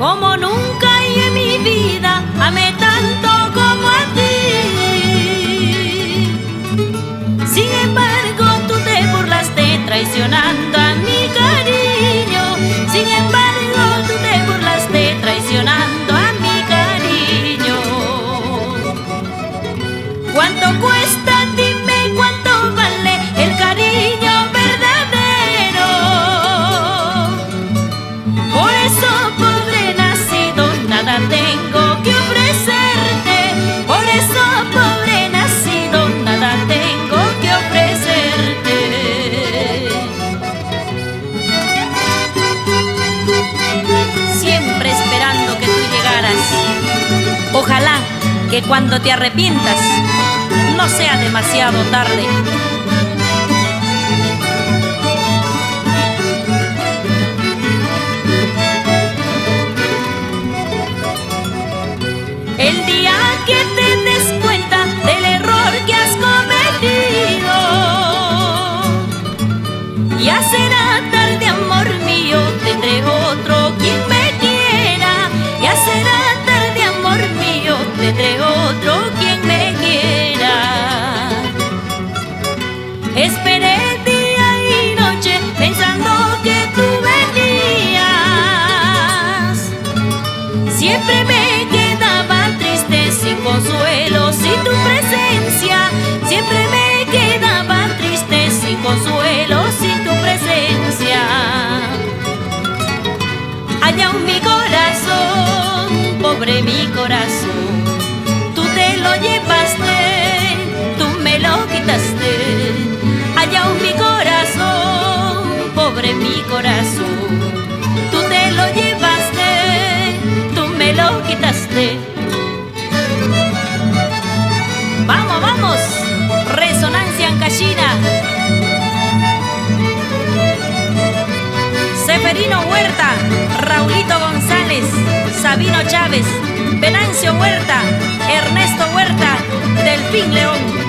Como nunca y en mi vida amé tanto como a ti. Sin embargo tú te burlaste traicionando a mi cariño. Sin embargo tú te burlaste traicionando a mi cariño. ¿Cuánto cuesta? Dime cuánto vale el cariño verdadero. Por eso nada tengo que ofrecerte, por eso pobre nacido, nada tengo que ofrecerte. Siempre esperando que tú llegaras. Ojalá que cuando te arrepientas no sea demasiado tarde. El día que te des cuenta del error que has cometido, ya será tarde, amor mío, tendré otro quien me quiera. Ya será tarde, amor mío, tendré otro quien me quiera. Esperé día y noche pensando que tú venías. Siempre me sin consuelo, sin tu presencia. Siempre me quedaba triste, sin consuelo, sin tu presencia. Allá en mi corazón, pobre mi corazón, tú te lo llevaste, tú me lo quitaste. Allá en mi corazón, pobre mi corazón, tú te lo llevaste, tú me lo quitaste. ¡Vamos, vamos! Resonancia Ancashina. Seferino Huerta, Raulito González, Sabino Chávez, Venancio Huerta, Ernesto Huerta, Delfín León.